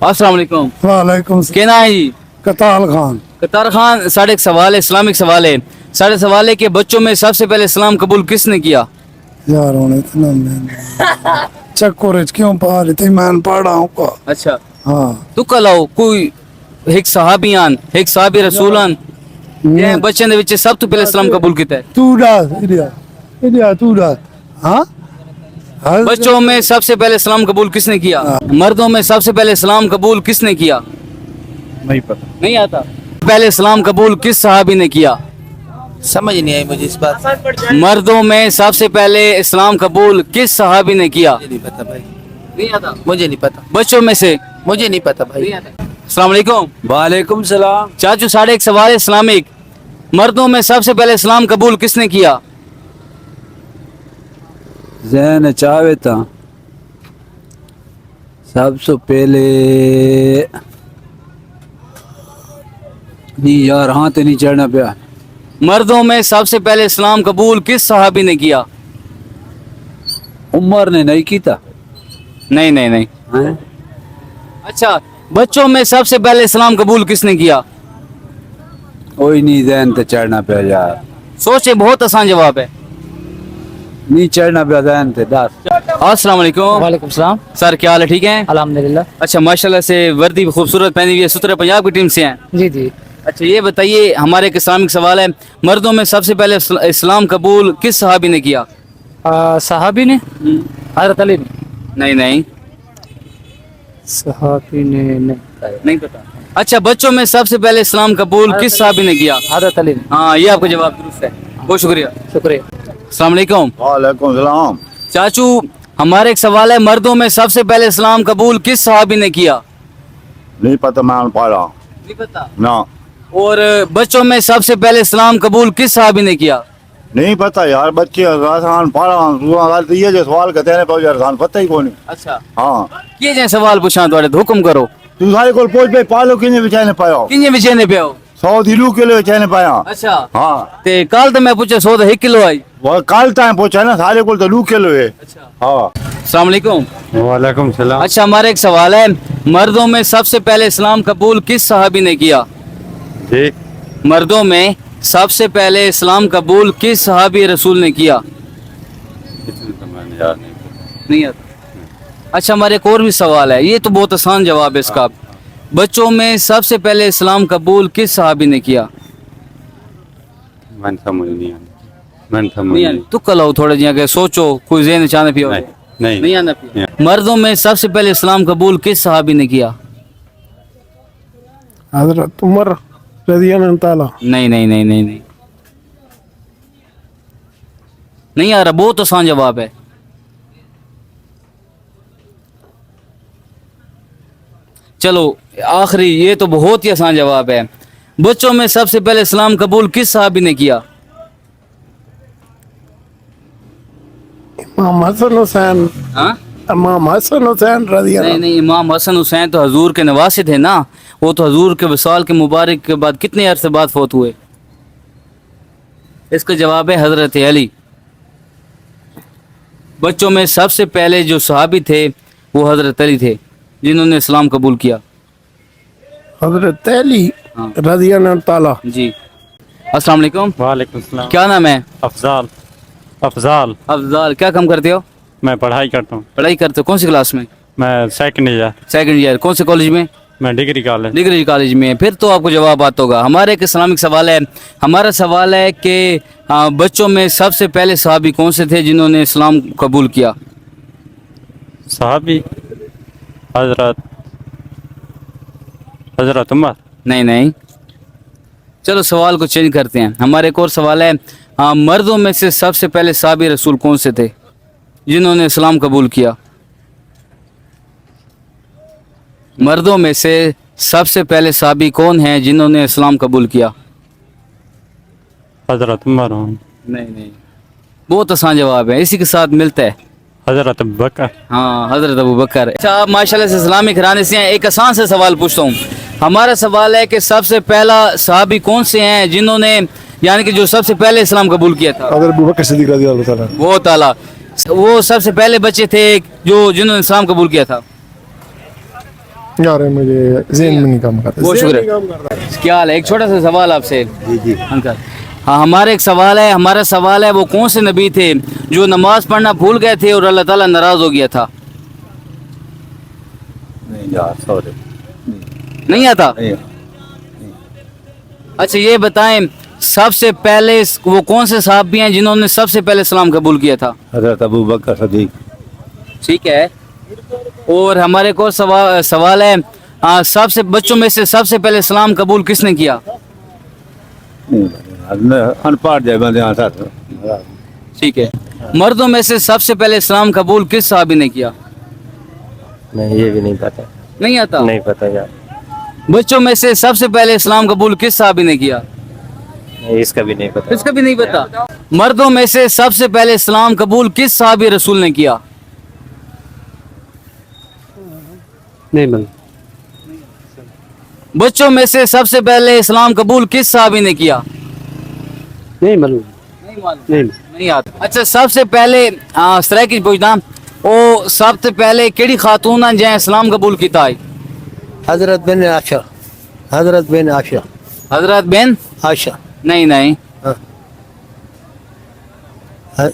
अस्सलाम वालेकुम। वालेकुम सलाम। क्या नाम है जी? कताल खान। कतार खान, साढ़े एक सवाल है, इस्लामिक सवाल है। साढ़े सवाल है कि बच्चों में सबसे पहले इस्लाम कबूल किसने किया? यार होने इतना मैं चक्कर क्यों पा रही थी, मैं पढ़ा हूँ का। अच्छा, हाँ तू कलाओ कोई एक सहाबियान, एक सहाबी रसूलन ये बच्चों ਦੇ ਵਿੱਚ ਸਭ ਤੋਂ ਪਹਿਲੇ इस्लाम कबूल ਕੀਤਾ है। तू डाल इडिया इडिया तू डाल। हाँ बच्चों में सबसे पहले इस्लाम कबूल किसने किया? मर्दों में सबसे पहले इस्लाम कबूल किसने किया? नहीं पता। नहीं आता। पहले इस्लाम कबूल किस सहाबी ने किया? समझ नहीं आई मुझे इस बात। मर्दों में सबसे पहले इस्लाम कबूल किस सहाबी ने किया? मुझे नहीं पता भाई, नहीं आता। मुझे नहीं पता, बच्चों में से मुझे नहीं पता भाई। अस्सलाम वालेकुम। वालेकुम सलाम। चाचू साढ़े एक सवाल है इस्लामिक। मर्दों में सबसे पहले इस्लाम कबूल किसने किया? जैन चाहे था सबसे पहले नहीं यार, हाँ तो नहीं चढ़ना पिया। मर्दों में सबसे पहले इस्लाम कबूल किस सहाबी ने किया? उमर ने नहीं की था। नहीं नहीं नहीं। हैं? अच्छा, बच्चों में सबसे पहले इस्लाम कबूल किसने किया? कोई नहीं, जैन तो चढ़ना पिया यार, सोचे, बहुत आसान जवाब है। नहीं चढ़ना पिया जैन थे दस। अस्सलाम वालेकुम। वालेकुम सलाम। सर क्या हाल है, ठीक है? अल्हम्दुलिल्लाह। अच्छा, माशाल्लाह से वर्दी खूबसूरत पहनी हुई है, सुतरे पंजाब की टीम से हैं। जी जी। अच्छा, ये बताइए, हमारे एक इस्लामिक सवाल है, मर्दों में सबसे पहले इस्लाम कबूल किस सहाबी ने किया? सहाबी ने, हजरत अली ने। नहीं नहीं, सहाबी ने नहीं पता। अच्छा, बच्चों में सबसे पहले इस्लाम कबूल किस सहाबी ने किया? हजरत अली ने। हाँ, ये आपका जवाब दुरुस्त है, बहुत शुक्रिया। शुक्रिया। अस्सलाम वालेकुम। वालेकुम सलाम। चाचू, हमारे एक सवाल है, मर्दों में सबसे पहले इस्लाम कबूल किस सहाबी ने किया? नहीं पता, मैं पढ़ा नहीं पता। ना। और बच्चों में सबसे पहले इस्लाम कबूल किस सहाबी ने किया? नहीं पता यार, बच्चे आसान पढ़ा तो ये जो सवाल कहते हैं पर यार खान पता ही कौन। अच्छा, हाँ ये जे सवाल पूछा थोड़े तो हुक्म करो। तू सारे को पूछ पे पालो किने बिचाने पाया किंजे विचेने पे हो? 100 दिलू किलो बिचाने पाया। अच्छा, हाँ ते कल तो मैं पूछा 100 1 किलो आई। वो कल टाइम पूछा ना, सारे को तो लू किलो है। अच्छा, हाँ अस्सलाम वालेकुम। वालेकुम सलाम। अच्छा, हमारे एक सवाल है, मर्दों में सबसे पहले इस्लाम कबूल किस सहाबी ने किया? जी, मर्दों में सबसे पहले इस्लाम कबूल किस सहाबी रसूल ने किया? नहीं आता। अच्छा, हमारे एक और भी सवाल है, ये तो बहुत आसान जवाब है इसका। बच्चों में सबसे पहले इस्लाम कबूल किस सहाबी ने किया? मन समझ नहीं आया, मन समझ नहीं आना। तू कल थोड़ा जिया के सोचो, कोई ज़हन अचानक पियो। नहीं नहीं आना पियो। मर्दों में सबसे पहले इस्लाम कबूल किस सहाबी ने किया? हजरत उमर रज़ियल्लाहु ताला। नहीं नहीं नहीं नहीं नहीं, नहीं आ रहा, बहुत आसान जवाब है। चलो आखिरी, ये तो बहुत ही आसान जवाब है। बच्चों में सबसे पहले इस्लाम कबूल किस सहाबी ने किया? इमाम हसन हुसैन। हाँ, इमाम हसन हुसैन नहीं रज़ियल्लाहु। नहीं, इमाम हसन हुसैन तो हजूर के नवासे थे ना, वो तो हजूर के विसाल के मुबारक के बाद कितने अरसे बाद फौत हुए। इसका जवाब है हजरत अली। बच्चों में सबसे पहले जो सहाबी थे वो हजरत अली थे, जिन्होंने इस्लाम कबूल किया। हजरत अली हाँ। रज़ियल्लाहु ताला। जी। अस्सलाम वालेकुम। वालेकुम सलाम। क्या नाम है? अफजाल। अफजाल। अफजाल, क्या काम करते हो? मैं पढ़ाई करता हूँ। पढ़ाई करते हो, कौन सी क्लास में? मैं सेकंड ईयर। सेकंड ईयर, कौन से कॉलेज में? मैं डिग्री कॉलेज। डिग्री कॉलेज में। फिर तो आपको जवाब आता होगा। हमारे एक इस्लामिक सवाल है, हमारा सवाल है कि बच्चों में सबसे पहले सहाबी कौन से थे जिन्होंने इस्लाम कबूल किया? साहबी हजरत हजरत उमर। नहीं नहीं, चलो सवाल को चेंज करते हैं। हमारे एक और सवाल है, मर्दों में से सबसे पहले सहाबी रसूल कौन से थे जिन्होंने इस्लाम कबूल किया? मर्दों में से सबसे पहले सहाबी कौन हैं जिन्होंने इस्लाम कबूल किया? हजरत उमर हूँ। नहीं नहीं, बहुत आसान जवाब है, इसी के साथ मिलता है। हजरत अबू बकर। हाँ, हजरत अबू बकर। अच्छा, आप माशाल्लाह से इस्लामिक घराने से हैं, एक आसान से सवाल पूछता हूँ। हमारा सवाल है कि सबसे पहला सहाबी कौन से हैं जिन्होंने, यानी कि जो सबसे पहले इस्लाम कबूल किया था? हजरत अबू बकर सिद्दीक रज़ियल्लाहु ताला। बहुत आला। वो सबसे पहले बच्चे थे जो जिन्होंने इस्लाम कबूल किया था। यार मुझे ज़हन में नहीं काम करता। बहुत शुक्रिया। क्या हाल है? एक छोटा सा सवाल आपसे। जी जी अंकल। हाँ, हमारा एक सवाल है, हमारा सवाल है, वो कौन से नबी थे जो नमाज पढ़ना भूल गए थे और अल्लाह ताला नाराज हो गया था? नहीं यार सॉरी नहीं आता? नहीं अच्छा ये बताएं, सबसे पहले वो कौन से साहबी हैं जिन्होंने सबसे पहले इस्लाम कबूल किया था? हजरत अबू बकर सदीक। ठीक है। और हमारे को सवाल है, सबसे बच्चों में से सबसे पहले इस्लाम कबूल किसने किया? अनपढ़ जाए बंदे यहाँ साथ। ठीक है। मर्दों में से सबसे पहले इस्लाम कबूल किस साहबी ने किया? नहीं ये भी नहीं पता। नहीं आता? नहीं पता यार। बच्चों में से सबसे पहले इस्लाम कबूल किस साहबी ने किया? नहीं इसका भी नहीं पता। इसका भी नहीं पता। मर्दों में से सबसे पहले इस्लाम कबूल किस साहबी रसूल ने किया? नहीं मालूम। बच्चों में से सबसे पहले इस्लाम कबूल किस साहबी ने किया? नहीं मालूम। नहीं मालूम। नहीं नहीं आता। अच्छा सबसे पहले इस तरह की पूछना, ओ सबसे पहले केड़ी खातून हैं जै इस्लाम कबूल किया है? हजरत बिन आशा। हजरत बिन आशा। हजरत बिन आशा। नहीं नहीं। हाँ।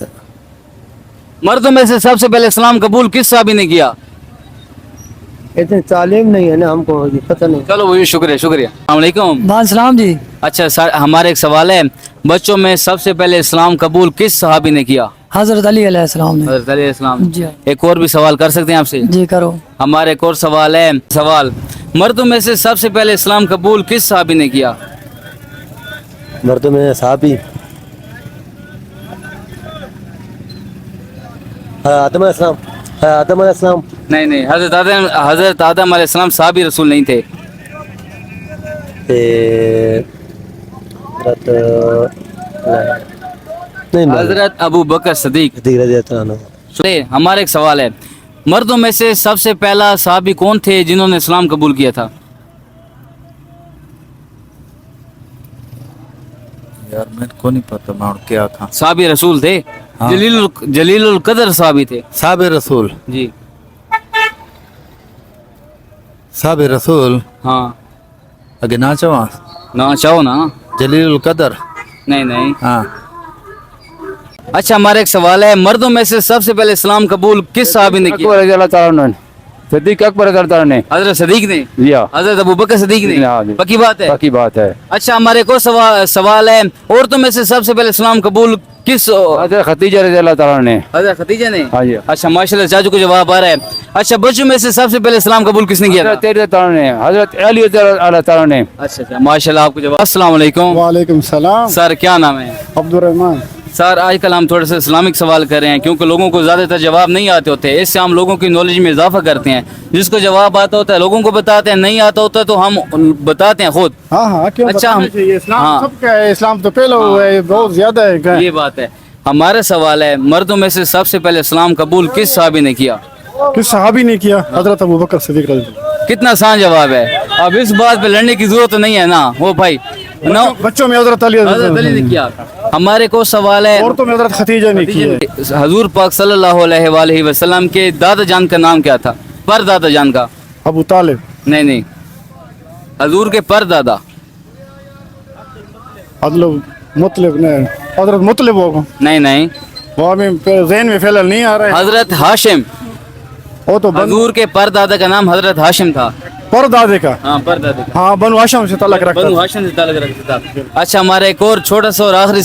मर्दों में से सबसे पहले इस्लाम कबूल किस साहबी ने किया? इतनी तालीम नहीं है ना हमको, पता नहीं। चलो वो शुक्रिया शुक्रिया। अस्सलाम वालेकुम। सलाम जी। अच्छा सर, हमारा एक सवाल है, बच्चों में सबसे पहले इस्लाम कबूल किस सहाबी ने किया? हजरत अली अलैहिस्सलाम ने। हज़रत अली इस्लाम। जी एक और भी सवाल कर सकते हैं आपसे? जी करो। हमारा एक और सवाल है, सवाल मर्दों में से सबसे पहले इस्लाम कबूल किस सहाबी ने किया? मर्दों में साहबी आदम अलैहिस्सलाम। आदम अलैहिस्सलाम। नहीं नहीं, हजरत आदम अलैहिस्सलाम सहाबी रसूल नहीं थे। नहीं हजरत अबू बकर सदीक। हमारा एक सवाल है, मर्दों में से सबसे पहला सहाबी कौन थे जिन्होंने इस्लाम कबूल किया था? यार मेरे को नहीं पता मैं क्या था। सहाबी रसूल थे। हाँ। जलीलुल कदर सहाबी थे। साहब रसूल। जी साहब रसूल। हाँ। अगे ना चाहो ना चाहो ना। जलील कदर। नहीं नहीं। हाँ। अच्छा हमारा एक सवाल है, मर्दों में से सबसे पहले इस्लाम कबूल किस सहाबी ने किया? सिद्दीक अकबर ने। हजरत सदीक ने। हजरत अबू बकर सदीक हाँ ने। जी। पक्की बात है? पक्की बात है। अच्छा हमारे एक और सवाल है, औरतों में से सबसे पहले इस्लाम कबूल किस? हजरत खदीजा रज़ियल्लाहु ताला ने। हजरत खदीजा ने। हाँ जी। अच्छा माशाल्लाह, चाचू को जवाब आ रहा है। अच्छा बच्चों में से सबसे पहले इस्लाम कबूल किसने किया था? हजरत अली रज़ियल्लाहु ताला ने। अच्छा माशाल्लाह, आपको जवाब। अस्सलाम वालेकुम। वालेकुम सलाम। सर क्या नाम है? अब्दुर्रहमान। सर आजकल हम थोड़ा सा इस्लामिक सवाल कर रहे हैं क्योंकि लोगों को ज़्यादातर जवाब नहीं आते होते, इससे हम लोगों की नॉलेज में इजाफा करते हैं। जिसको जवाब आता होता है लोगों को बताते हैं, नहीं आता होता तो हम बताते हैं खुद। हाँ हाँ क्यों अच्छा, बताना हम- चाहिए? इस्लाम हाँ। सबका है, इस्लाम तो पहला हुआ है, बहुत ज्यादा है क्या? ये बात है। हमारा सवाल है, मर्दों में से सबसे पहले इस्लाम कबूल किस सहाबी ने किया? किस सहाबी ने किया? हजरत अबू बकर सिद्दीक रज़ियल्लाहु। कितना आसान जवाब है, अब इस बात पे लड़ने की जरूरत नहीं है ना। वो भाई ना, बच्चों में हजरत अली हजरत अली ने किया। हमारे को सवाल है, औरतों में हजरत खदीजा ने किया। हजूर पाक सल्लल्लाहु अलैहि वसल्लम के दादा जान का नाम क्या था? पर दादा जान का? अबू तालिब। नहीं नहीं, हजूर के पर दादा। मुतलिब ने, हजरत मुतलिब होगा। नहीं नहीं, वो हमें ज़हन में फिलहाल नहीं आ रहा है। हजरत हाशिम। वो तो हजूर के पर दादा का नाम हजरत हाशिम था। परदादे का। हाँ पर दादा का। हाँ बनु हाशिम से ताल्लुक रखता बनु था। हाशिम से ताल्लुक रखता था। अच्छा हमारा एक और छोटा सा और आखिरी